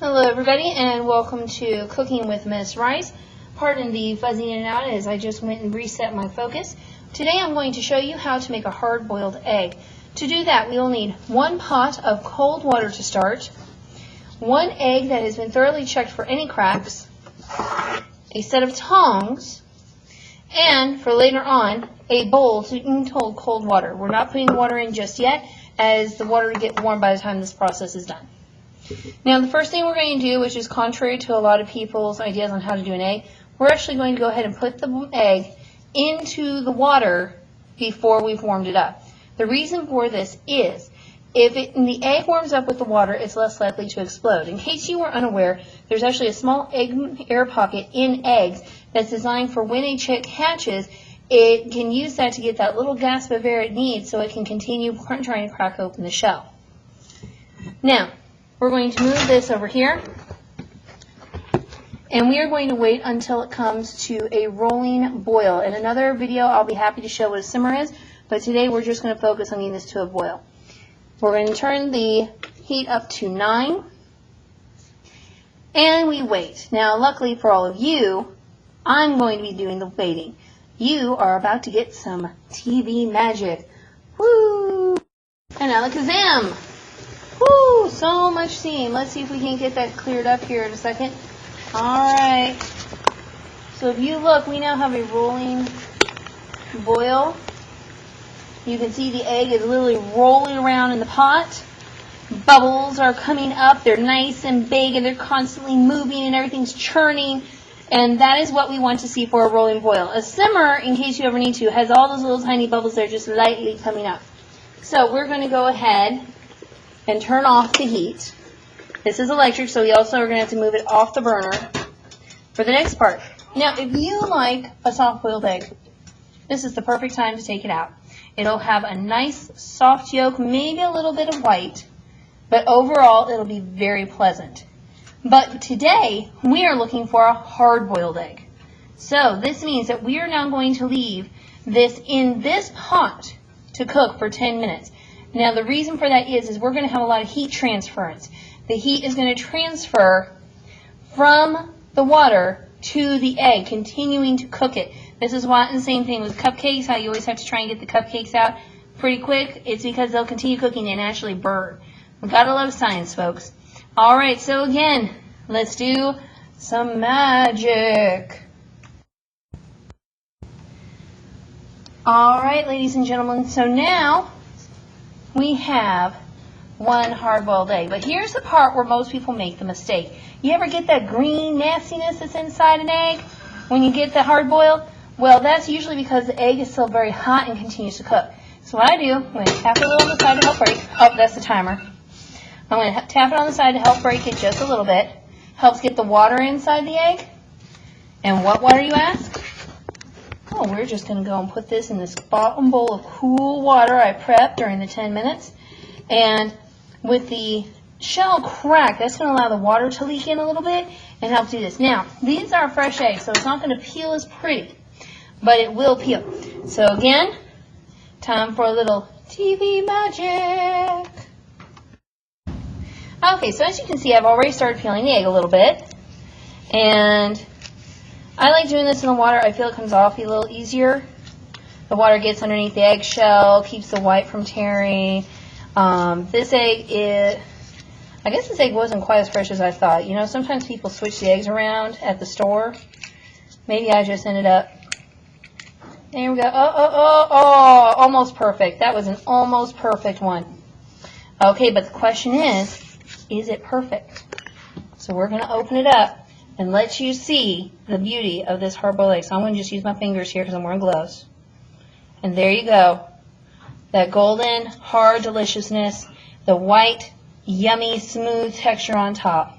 Hello everybody and welcome to Cooking with Miss Rice. Pardon the fuzzy in and out as I just went and reset my focus. Today I'm going to show you how to make a hard-boiled egg. To do that we will need 1 pot of cold water to start, 1 egg that has been thoroughly checked for any cracks, a set of tongs, and for later on a bowl to hold cold water. We're not putting the water in just yet as the water will get warm by the time this process is done. Now the first thing we're going to do, which is contrary to a lot of people's ideas on how to do an egg, we're actually going to go ahead and put the egg into the water before we've warmed it up. The reason for this is if the egg warms up with the water, it's less likely to explode. In case you were unaware, there's actually a small egg air pocket in eggs that's designed for when a chick hatches, it can use that to get that little gasp of air it needs so it can continue trying to crack open the shell. Now, we're going to move this over here, and we are going to wait until it comes to a rolling boil. In another video, I'll be happy to show what a simmer is, but today we're just going to focus on getting this to a boil. We're going to turn the heat up to 9, and we wait. Now, luckily for all of you, I'm going to be doing the waiting. You are about to get some TV magic. Woo! And alakazam! Woo! So much steam. Let's see if we can get that cleared up here in a second. Alright. So if you look, we now have a rolling boil. You can see the egg is literally rolling around in the pot. Bubbles are coming up. They're nice and big and they're constantly moving and everything's churning. And that is what we want to see for a rolling boil. A simmer, in case you ever need to, has all those little tiny bubbles that are just lightly coming up. So we're going to go ahead and turn off the heat. This is electric, so we also are going to have to move it off the burner for the next part. Now, if you like a soft-boiled egg, this is the perfect time to take it out. It'll have a nice soft yolk, maybe a little bit of white, but overall it'll be very pleasant. But today, we are looking for a hard-boiled egg. So this means that we are now going to leave this in this pot to cook for 10 minutes. Now the reason for that is we're going to have a lot of heat transference. The heat is going to transfer from the water to the egg, continuing to cook it. This is why, the same thing with cupcakes, how you always have to try and get the cupcakes out pretty quick. It's because they'll continue cooking and actually burn. We've got to love science, folks. Alright, so again, let's do some magic. Alright, ladies and gentlemen, so now we have 1 hard-boiled egg. But here's the part where most people make the mistake. You ever get that green nastiness that's inside an egg when you get the hard-boiled? Well, that's usually because the egg is still very hot and continues to cook. So what I do, I'm going to tap it a little on the side to help break. Oh, that's the timer. I'm going to tap it on the side to help break it just a little bit. Helps get the water inside the egg. And what water, you ask? Oh, we're just going to go and put this in this bottom bowl of cool water I prepped during the 10 minutes. And with the shell crack, that's going to allow the water to leak in a little bit and help do this. Now, these are fresh eggs, so it's not going to peel as pretty, but it will peel. So again, time for a little TV magic. Okay, so as you can see, I've already started peeling the egg a little bit. And I like doing this in the water. I feel it comes off a little easier. The water gets underneath the eggshell, keeps the white from tearing. This egg I guess this egg wasn't quite as fresh as I thought. You know, sometimes people switch the eggs around at the store. Maybe I just ended up, there we go. Oh, almost perfect. That was an almost perfect one. Okay, but the question is it perfect? So we're going to open it up and let you see the beauty of this hard-boiled egg. So I'm going to just use my fingers here because I'm wearing gloves. And there you go. That golden, hard deliciousness, the white, yummy, smooth texture on top.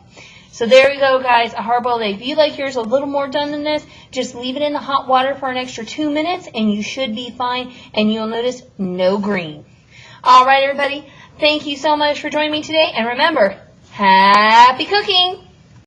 So there you go, guys, a hard-boiled egg. If you like yours a little more done than this, just leave it in the hot water for an extra 2 minutes and you should be fine. And you'll notice no green. All right, everybody. Thank you so much for joining me today. And remember, happy cooking!